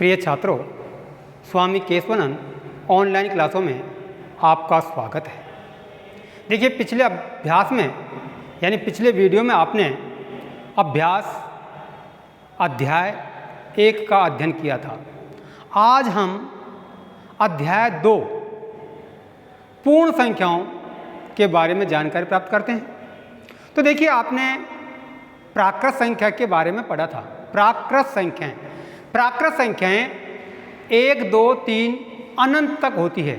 प्रिय छात्रों, स्वामी केशवानंद ऑनलाइन क्लासों में आपका स्वागत है। देखिए, पिछले अभ्यास में यानी पिछले वीडियो में आपने अभ्यास अध्याय 1 का अध्ययन किया था। आज हम अध्याय 2 पूर्ण संख्याओं के बारे में जानकारी प्राप्त करते हैं। तो देखिए, आपने प्राकृत संख्या के बारे में पढ़ा था। प्राकृत संख्याएं 1, 2, 3 अनंत तक होती है।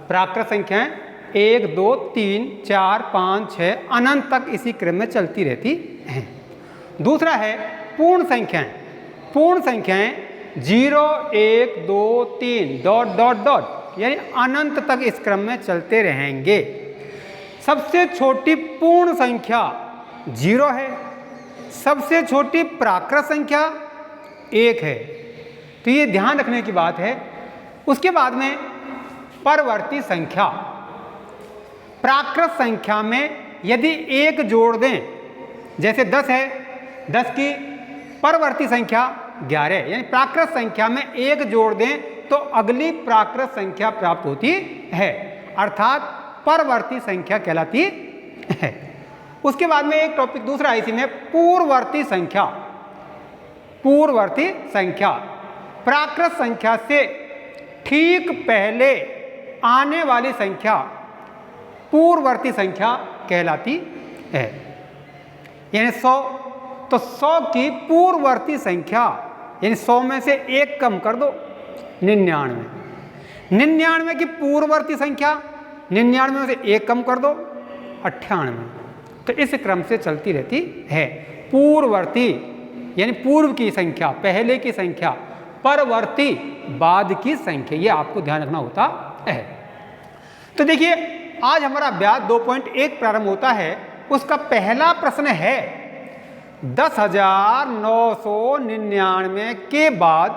प्राकृत संख्याएं 1, 2, 3, 4, 5, 6 अनंत तक इसी क्रम में चलती रहती हैं। दूसरा है पूर्ण संख्याएं। पूर्ण संख्याएं 0, 1, 2, 3 डॉट डॉट डॉट यानी अनंत तक इस क्रम में चलते रहेंगे। सबसे छोटी पूर्ण संख्या 0 है। सबसे छोटी प्राकृत संख्या 1 है। तो ये ध्यान रखने की बात है। उसके बाद में परवर्ती संख्या। प्राकृत संख्या में यदि 1 जोड़ दें, जैसे 10 है, 10 की परवर्ती संख्या 11 यानी प्राकृत संख्या में 1 जोड़ दें तो अगली प्राकृत संख्या प्राप्त होती है, अर्थात परवर्ती संख्या कहलाती है। उसके बाद में एक टॉपिक दूसरा है इसी में, पूर्ववर्ती संख्या। पूर्ववर्ती संख्या प्राकृत संख्या से ठीक पहले आने वाली संख्या पूर्ववर्ती संख्या कहलाती है। यानी 100, तो 100 की पूर्ववर्ती संख्या यानी 100 में से 1 कम कर दो, 99। 99 की पूर्ववर्ती संख्या 99 में से 1 कम कर दो, 98। तो इस क्रम से चलती रहती है। पूर्ववर्ती यानी पूर्व की संख्या, पहले की संख्या, परवर्ती बाद की संख्या, ये आपको ध्यान रखना होता है। तो देखिए, आज हमारा अभ्यास 2.1 प्रारंभ होता है। उसका पहला प्रश्न है 10,999 के बाद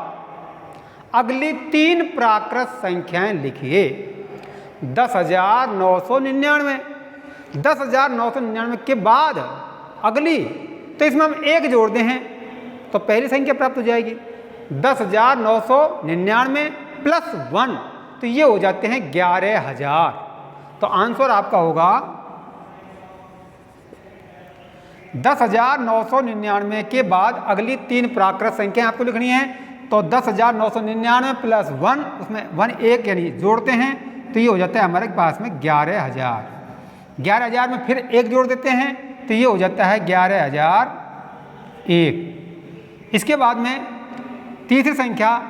अगली 3 प्राकृत संख्याएं लिखिए। 10,999 10,999 के बाद अगली, तो इसमें हम 1 जोड़ते हैं तो पहली संख्या प्राप्त हो जाएगी। 10,999 प्लस 1 तो ये हो जाते हैं 11,000। तो आंसर आपका होगा 10,999 के बाद अगली 3 प्राकृत संख्याएं आपको लिखनी है। तो 10,999 प्लस 1, उसमें 1 1 यानी जोड़ते हैं तो ये हो जाता है हमारे पास में 11,000। 11,000 में फिर 1 जोड़ देते हैं तो ये हो जाता है 11,001। इसके बाद में तीसरी संख्या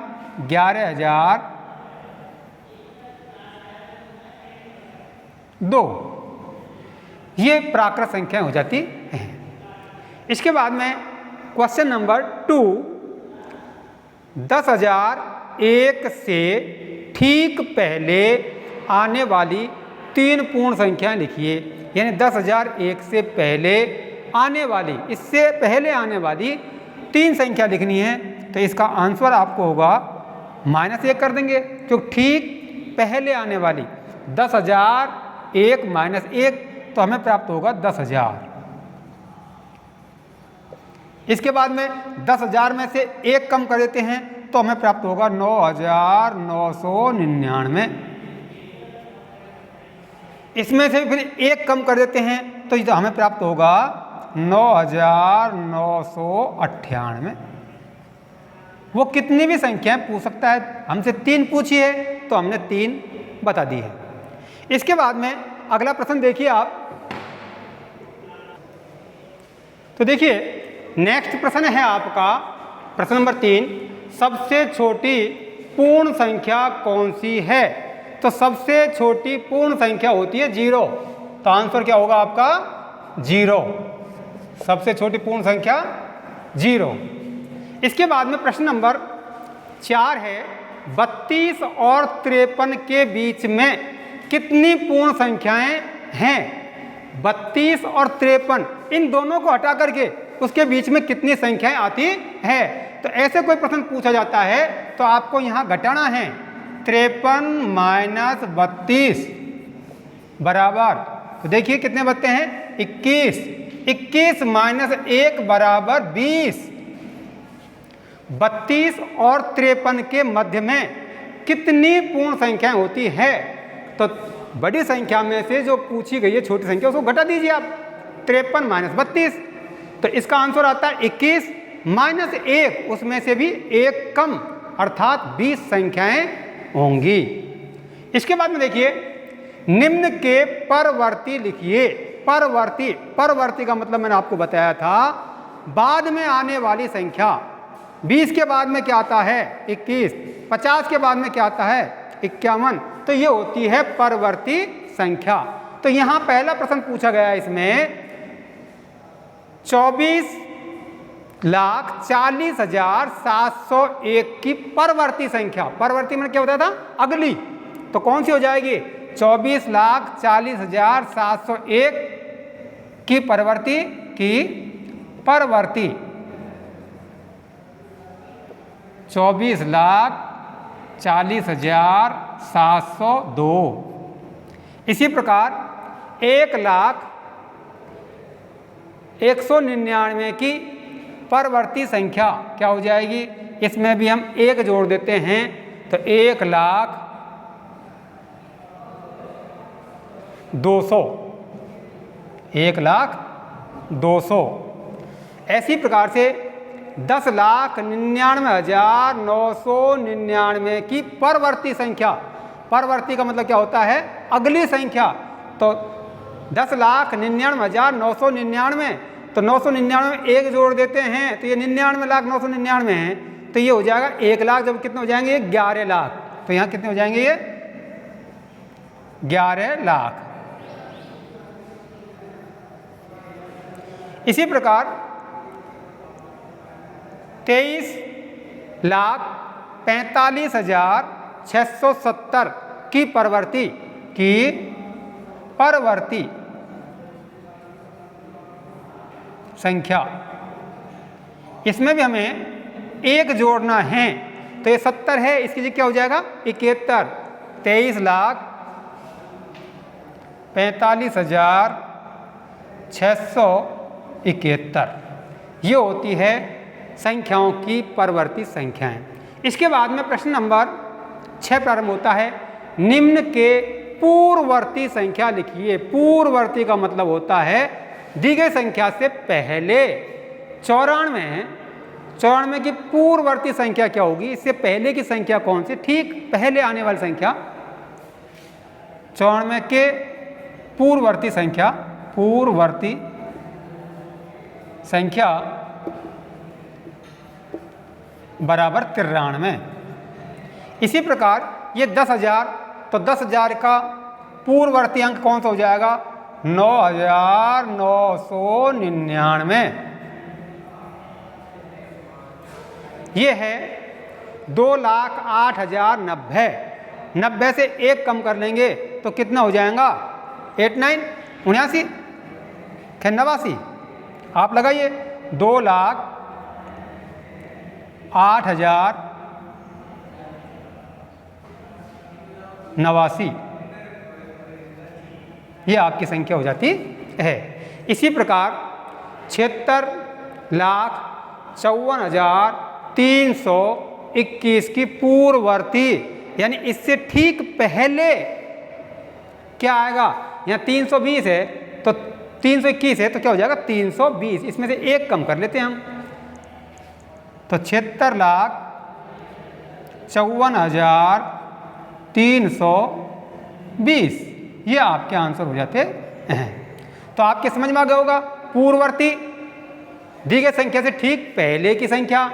11,002। ये प्राकृत संख्या हो जाती हैं। इसके बाद में क्वेश्चन नंबर 2, 10,001 से ठीक पहले आने वाली 3 पूर्ण संख्याएं लिखिए। यानी 10,001 से पहले आने वाली, इससे पहले आने वाली 3 संख्या लिखनी है। तो इसका आंसर आपको होगा -1 कर देंगे, क्योंकि ठीक पहले आने वाली 10,001 -1 तो हमें प्राप्त होगा 10,000। इसके बाद में 10,000 में से 1 कम कर देते हैं तो हमें प्राप्त होगा 9,999। इसमें से फिर 1 कम कर देते हैं तो हमें प्राप्त होगा 9,998। वो कितनी भी संख्याएं पूछ सकता है, हमसे 3 पूछी है तो हमने 3 बता दी है। इसके बाद में अगला प्रश्न देखिए आप। तो देखिए, नेक्स्ट प्रश्न है आपका प्रश्न नंबर 3, सबसे छोटी पूर्ण संख्या कौन सी है? तो सबसे छोटी पूर्ण संख्या होती है 0। तो आंसर क्या होगा आपका 0। सबसे छोटी पूर्ण संख्या 0। इसके बाद में प्रश्न नंबर 4 है 32 और 53 के बीच में कितनी पूर्ण संख्याएं हैं? 32 और 53 इन दोनों को हटा करके उसके बीच में कितनी संख्याएं आती है? तो ऐसे कोई प्रश्न पूछा जाता है तो आपको यहाँ घटाना है। 53 - 32 बराबर, तो देखिए कितने बचते हैं 21। 21 - 1 बराबर 20। 32 और 53 के मध्य में कितनी पूर्ण संख्याएं होती है? तो बड़ी संख्या में से जो पूछी गई है छोटी संख्या उसको घटा दीजिए आप, 53 माइनस 32, तो इसका आंसर आता है 21 माइनस 1, उसमें से भी एक कम अर्थात 20 संख्याएं होंगी। इसके बाद में देखिए निम्न के परवर्ती लिखिए। परवर्ती, परवर्ती का मतलब मैंने आपको बताया था बाद में आने वाली संख्या। 20 के बाद में क्या आता है? 21। 50 के बाद में क्या आता है? 51। तो ये होती है परवर्ती संख्या। तो यहाँ पहला प्रश्न पूछा गया है इसमें 24,40,701 की परवर्ती संख्या। परवर्ती में क्या होता था? अगली। तो कौन सी हो जाएगी? 24,40,701 की परवर्ती की परवर्ती 24,40,702। इसी प्रकार 1,01,199 की परवर्ती संख्या क्या हो जाएगी? इसमें भी हम 1 जोड़ देते हैं तो 1,02,000। 1,02,000। ऐसी प्रकार से 10,99,999 की परवर्ती संख्या। परवर्ती का मतलब क्या होता है? अगली संख्या। तो 10,99,999, तो 999 में 1 जोड़ देते हैं तो ये 99,999 है, तो ये हो जाएगा 1 लाख। जब कितने हो जाएंगे? 11 लाख। तो यहाँ कितने हो जाएंगे? ये 11 लाख। इसी प्रकार 23,45,670 की परवर्ती संख्या। इसमें भी हमें 1 जोड़ना है तो ये 70 है, इसकी जगह क्या हो जाएगा? 71। 23,45,671 ये होती है संख्याओं की परवर्ती संख्याएं। इसके बाद में प्रश्न नंबर 6 प्रारंभ होता है। निम्न के पूर्ववर्ती संख्या लिखिए। पूर्ववर्ती का मतलब होता है दी गई संख्या से पहले। 94 की पूर्ववर्ती संख्या क्या होगी? इससे पहले की संख्या कौन सी? ठीक पहले आने वाली संख्या। 94 के पूर्ववर्ती संख्या बराबर 93। इसी प्रकार ये 10,000, तो 10,000 का पूर्ववर्ती अंक कौन सा हो जाएगा? 9,999। ये है 2,08,090। 90 से 1 कम कर लेंगे तो कितना हो जाएगा? 89 आप लगाइए। 2,08,089 ये आपकी संख्या हो जाती है। इसी प्रकार 76,54,321 की पूर्ववर्ती, यानी इससे ठीक पहले क्या आएगा? यहाँ 320 है तो 321 है तो क्या हो जाएगा? 320। इसमें से 1 कम कर लेते हैं हम, तो 76,54,320 ये आपके आंसर हो जाते हैं। तो आपके समझ में आ गया होगा पूर्ववर्ती दी गई संख्या से ठीक पहले की संख्या,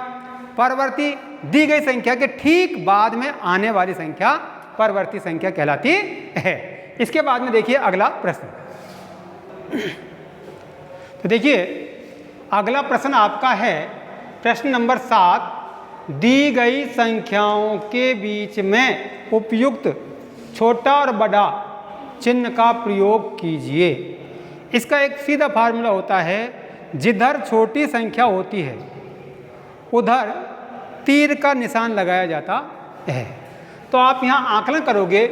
परवर्ती दी गई संख्या के ठीक बाद में आने वाली संख्या परवर्ती संख्या कहलाती है। इसके बाद में देखिए अगला प्रश्न। तो देखिए अगला प्रश्न आपका है प्रश्न नंबर 7। दी गई संख्याओं के बीच में उपयुक्त छोटा और बड़ा चिन्ह का प्रयोग कीजिए। इसका एक सीधा फार्मूला होता है, जिधर छोटी संख्या होती है उधर तीर का निशान लगाया जाता है। तो आप यहाँ आकलन करोगे,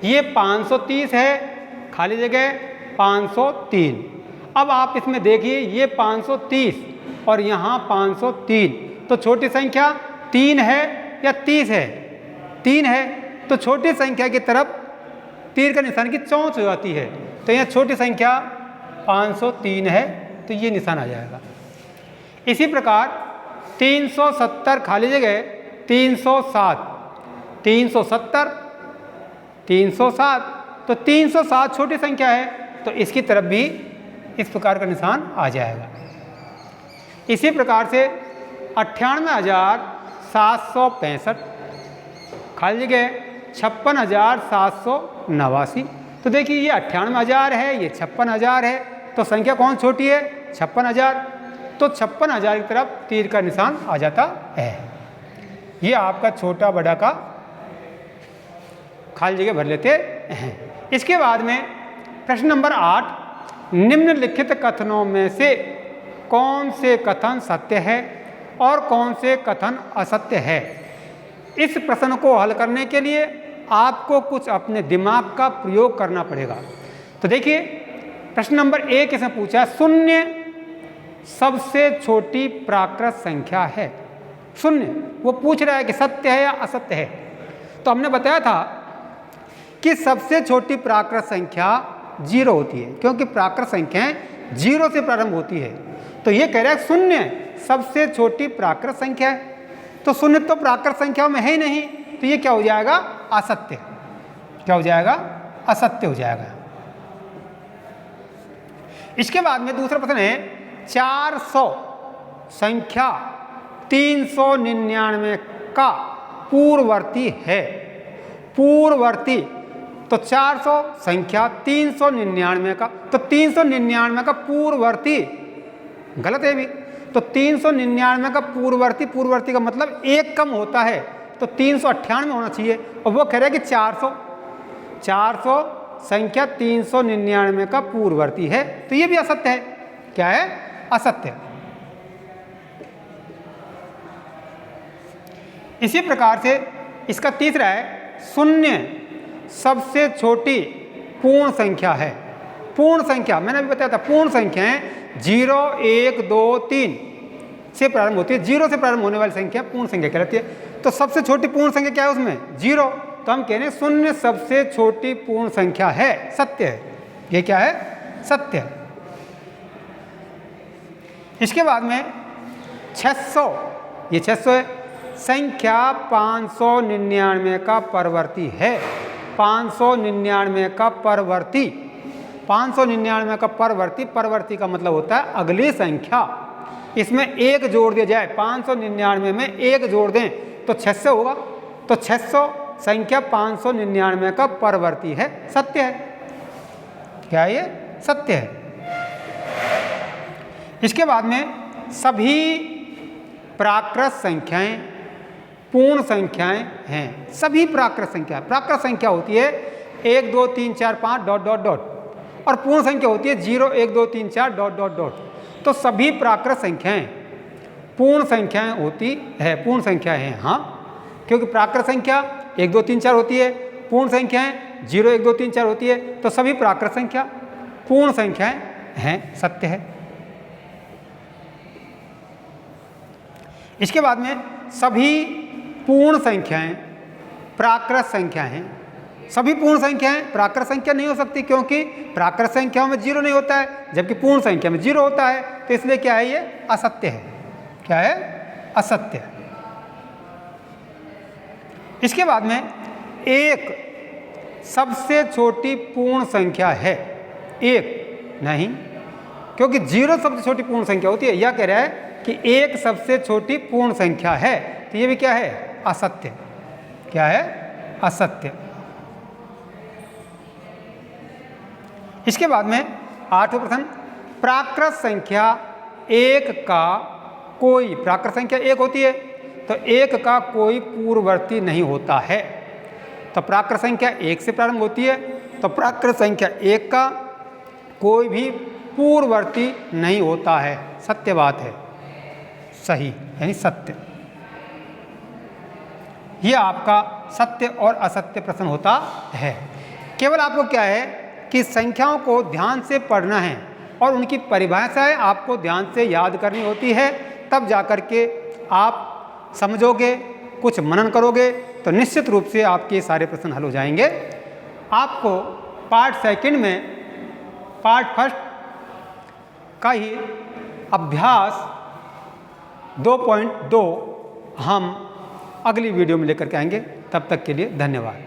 ये 530 है, खाली जगह 503। अब आप इसमें देखिए ये 530 और यहाँ 503, तो छोटी संख्या 3 है या 30 है? 3 है, तो छोटी संख्या की तरफ तीर का निशान की चोंच हो जाती है, तो यहाँ छोटी संख्या 503 है, तो ये निशान आ जाएगा। इसी प्रकार 370 खाली जगह 307, 370 307, तो 307 छोटी संख्या है, तो इसकी तरफ भी इस प्रकार का निशान आ जाएगा। इसी प्रकार से 98,765 खाली जगह 56,789, तो देखिए ये 98,000 है, ये 56,000 है, तो संख्या कौन छोटी है? 56,000, तो 56,000 की तरफ तीर का निशान आ जाता है। ये आपका छोटा बड़ा का खाली जगह भर लेते हैं। इसके बाद में प्रश्न नंबर 8, निम्नलिखित कथनों में से कौन से कथन सत्य है और कौन से कथन असत्य है? इस प्रश्न को हल करने के लिए आपको कुछ अपने दिमाग का प्रयोग करना पड़ेगा। तो देखिए प्रश्न नंबर 1 इसमें पूछा, शून्य सबसे छोटी प्राकृत संख्या है। शून्य वो पूछ रहा है कि सत्य है या असत्य है। तो हमने बताया था कि सबसे छोटी प्राकृत संख्या 0 होती है, क्योंकि प्राकृत संख्याएं 0 से प्रारंभ होती है। तो ये कह रहा है शून्य सबसे छोटी प्राकृत संख्या है, तो शून्य तो प्राकृत संख्याओं में है ही नहीं, तो ये क्या हो जाएगा? असत्य। क्या हो जाएगा? असत्य हो जाएगा। इसके बाद में दूसरा प्रश्न है, 400 संख्या 399 का पूर्ववर्ती है। पूर्ववर्ती, तो 400 संख्या 399 का, तो 399 का पूर्ववर्ती गलत है भी, तो 399 का पूर्ववर्ती, पूर्ववर्ती का मतलब एक कम होता है, तो 398 होना चाहिए, और वो कह रहा है कि 400 संख्या 399 का पूर्ववर्ती है, तो ये भी असत्य है। क्या है? असत्य। इसी प्रकार से इसका तीसरा है, शून्य सबसे छोटी पूर्ण संख्या है। पूर्ण संख्या मैंने अभी बताया था, पूर्ण संख्याएं 0, 1, 2, 3 से प्रारंभ होती है। 0 से प्रारंभ होने वाली संख्या पूर्ण संख्या कहलाती है। तो सबसे छोटी पूर्ण संख्या क्या है उसमें? 0। तो हम कह रहे हैं शून्य सबसे छोटी पूर्ण संख्या है, सत्य है। ये क्या है? सत्य है। इसके बाद में 600, ये 600 है, संख्या 599 का परवर्ती है। 599 का परवर्ती, 599 का परवर्ती, परवर्ती का मतलब होता है अगली संख्या। इसमें 1 जोड़ दिया जाए, 599 में 1 जोड़ दें तो 600 होगा। तो 600 संख्या 599 का परवर्ती है, सत्य है। क्या ये? सत्य है। इसके बाद में सभी प्राकृत संख्याएं पूर्ण संख्याएं हैं। सभी प्राकृत संख्या, प्राकृत संख्या होती है 1, 2, 3, 4, 5 डॉट डॉट डॉट, और पूर्ण संख्या होती है 0, 1, 2, 3, 4 डॉट डॉट डॉट। तो सभी प्राकृत संख्याएं पूर्ण संख्याएं होती है, पूर्ण संख्याएं हैं। हाँ, क्योंकि प्राकृत संख्या 1, 2, 3, 4 होती है, पूर्ण संख्याएं 0, 1, 2, 3, 4 होती है, तो सभी प्राकृत संख्या पूर्ण संख्याएं हैं, सत्य है। इसके बाद में सभी पूर्ण संख्याएं प्राकृत संख्या हैं। सभी पूर्ण संख्याएं प्राकृत संख्या नहीं हो सकती, क्योंकि प्राकृत संख्याओं में 0 नहीं होता है, जबकि पूर्ण संख्या में 0 होता है। तो इसलिए क्या है? ये असत्य है। क्या है? असत्य। इसके बाद में एक सबसे छोटी पूर्ण संख्या है। एक नहीं, क्योंकि 0 सबसे छोटी पूर्ण संख्या होती है। यह कह रहा है कि एक सबसे छोटी पूर्ण संख्या है, तो ये भी क्या है? असत्य। क्या है? असत्य। इसके बाद में 8वां प्रश्न, प्राकृत संख्या 1 का कोई, प्राकृत संख्या 1 होती है, तो 1 का कोई पूर्ववर्ती नहीं होता है। तो प्राकृत संख्या 1 से प्रारंभ होती है, तो प्राकृत संख्या 1 का कोई भी पूर्ववर्ती नहीं होता है। सत्य बात है, सही, यानी सत्य। यह आपका सत्य और असत्य प्रश्न होता है। केवल आपको क्या है कि संख्याओं को ध्यान से पढ़ना है और उनकी परिभाषाएं आपको ध्यान से याद करनी होती है, तब जाकर के आप समझोगे, कुछ मनन करोगे तो निश्चित रूप से आपके सारे प्रश्न हल हो जाएंगे। आपको पार्ट सेकंड में पार्ट फर्स्ट का ही अभ्यास 2.2 हम अगली वीडियो में लेकर के आएंगे। तब तक के लिए धन्यवाद।